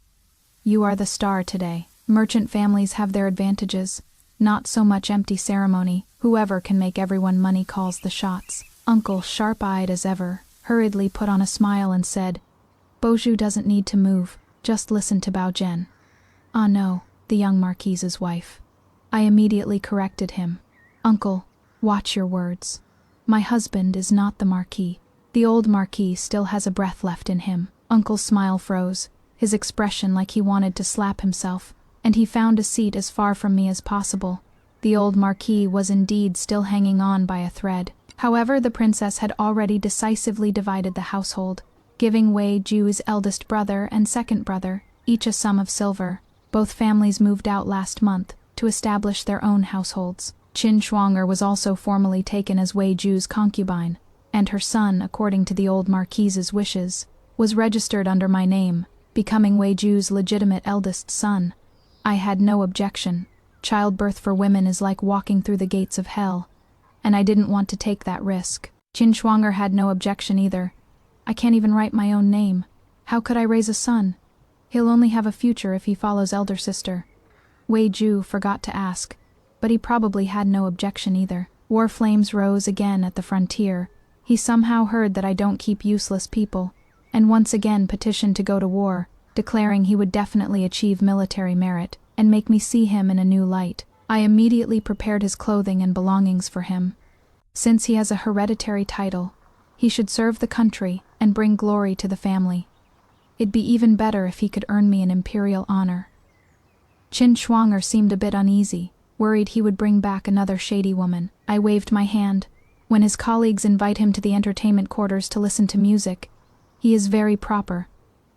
You are the star today. Merchant families have their advantages, not so much empty ceremony. Whoever can make everyone money calls the shots. Uncle, sharp-eyed as ever, hurriedly put on a smile and said, Boju doesn't need to move, just listen to Bao Zhen. Ah no, the young Marquise's wife. I immediately corrected him. Uncle, watch your words. My husband is not the Marquis. The old Marquis still has a breath left in him. Uncle's smile froze, his expression like he wanted to slap himself, and he found a seat as far from me as possible. The old Marquis was indeed still hanging on by a thread. However, the princess had already decisively divided the household, giving Wei Ju's eldest brother and second brother each a sum of silver. Both families moved out last month to establish their own households. Qin Shuang'er was also formally taken as Wei Ju's concubine, and her son, according to the old marquise's wishes, was registered under my name, becoming Wei Ju's legitimate eldest son. I had no objection. Childbirth for women is like walking through the gates of hell, and I didn't want to take that risk. Qin Shuang'er had no objection either. I can't even write my own name. How could I raise a son? He'll only have a future if he follows elder sister. Wei Ju forgot to ask, but he probably had no objection either. War flames rose again at the frontier. He somehow heard that I don't keep useless people, and once again petitioned to go to war, declaring he would definitely achieve military merit and make me see him in a new light. I immediately prepared his clothing and belongings for him. Since he has a hereditary title, he should serve the country and bring glory to the family. It'd be even better if he could earn me an imperial honor. Qin Shuang'er seemed a bit uneasy, worried he would bring back another shady woman. I waved my hand. When his colleagues invite him to the entertainment quarters to listen to music, he is very proper.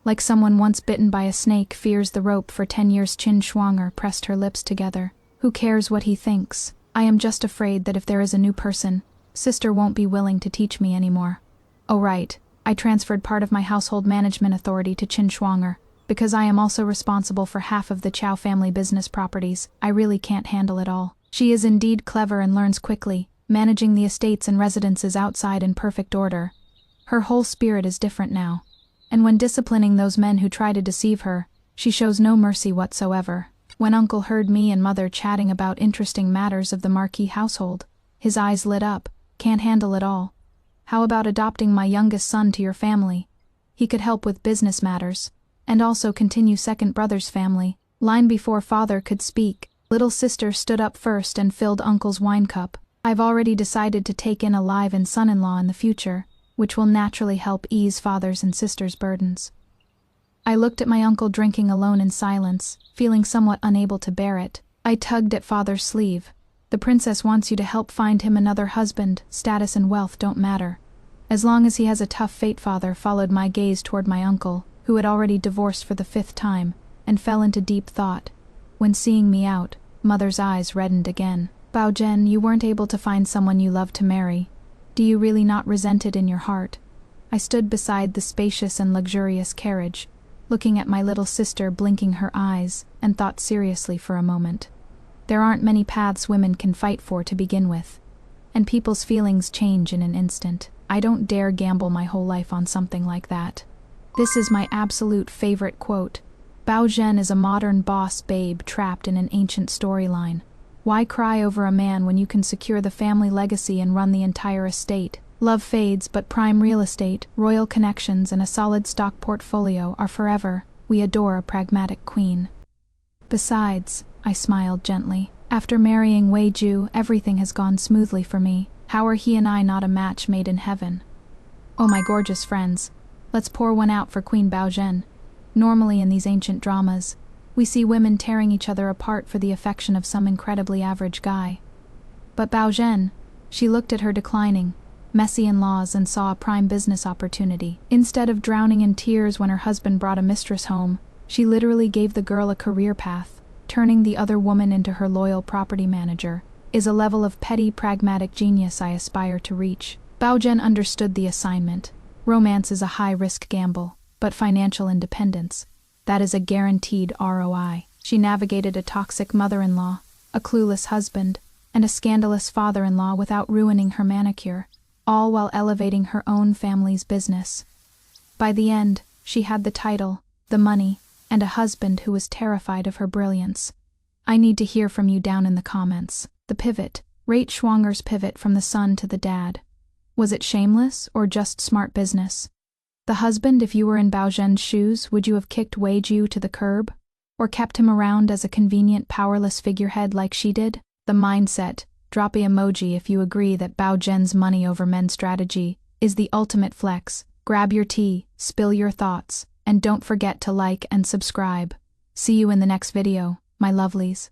Like someone once bitten by a snake fears the rope for 10 years. Qin Shuang'er pressed her lips together. Who cares what he thinks? I am just afraid that if there is a new person, sister won't be willing to teach me anymore. Oh right, I transferred part of my household management authority to Qin Shuang'er, because I am also responsible for half of the Chow family business properties. I really can't handle it all. She is indeed clever and learns quickly, managing the estates and residences outside in perfect order. Her whole spirit is different now, and when disciplining those men who try to deceive her, she shows no mercy whatsoever. When Uncle heard me and Mother chatting about interesting matters of the Marquis household, his eyes lit up. Can't handle it all. How about adopting my youngest son to your family? He could help with business matters, and also continue second brother's family. Line before father could speak, little sister stood up first and filled Uncle's wine cup. I've already decided to take in a live-in son-in-law in the future, which will naturally help ease father's and sister's burdens. I looked at my uncle drinking alone in silence, feeling somewhat unable to bear it. I tugged at father's sleeve. The princess wants you to help find him another husband. Status and wealth don't matter. As long as he has a tough fate. Father followed my gaze toward my uncle, who had already divorced for the 5th time, and fell into deep thought. When seeing me out, Mother's eyes reddened again. Bao Zhen, you weren't able to find someone you loved to marry. Do you really not resent it in your heart? I stood beside the spacious and luxurious carriage, looking at my little sister blinking her eyes, and thought seriously for a moment. There aren't many paths women can fight for to begin with, and people's feelings change in an instant. I don't dare gamble my whole life on something like that. This is my absolute favorite quote. Bao Zhen is a modern boss babe trapped in an ancient storyline. Why cry over a man when you can secure the family legacy and run the entire estate? Love fades, but prime real estate, royal connections, and a solid stock portfolio are forever. We adore a pragmatic queen. Besides, I smiled gently, after marrying Wei Ju, everything has gone smoothly for me. How are he and I not a match made in heaven? Oh my gorgeous friends, let's pour one out for Queen Bao Zhen. Normally in these ancient dramas, we see women tearing each other apart for the affection of some incredibly average guy. But Bao Zhen, she looked at her declining, messy in-laws and saw a prime business opportunity. Instead of drowning in tears when her husband brought a mistress home, she literally gave the girl a career path. Turning the other woman into her loyal property manager is a level of petty pragmatic genius I aspire to reach. Bao Zhen understood the assignment. Romance is a high-risk gamble, but financial independence, that is a guaranteed ROI. She navigated a toxic mother-in-law, a clueless husband, and a scandalous father-in-law without ruining her manicure, all while elevating her own family's business. By the end, she had the title, the money, and a husband who was terrified of her brilliance. I need to hear from you down in the comments. The pivot. Rate Shuang'er's pivot from the son to the dad. Was it shameless or just smart business? The husband, if you were in Bao Zhen's shoes, would you have kicked Wei Ju to the curb? Or kept him around as a convenient, powerless figurehead like she did? The mindset. Drop a emoji if you agree that Bao Zhen's money over men strategy is the ultimate flex. Grab your tea, spill your thoughts, and don't forget to like and subscribe. See you in the next video, my lovelies.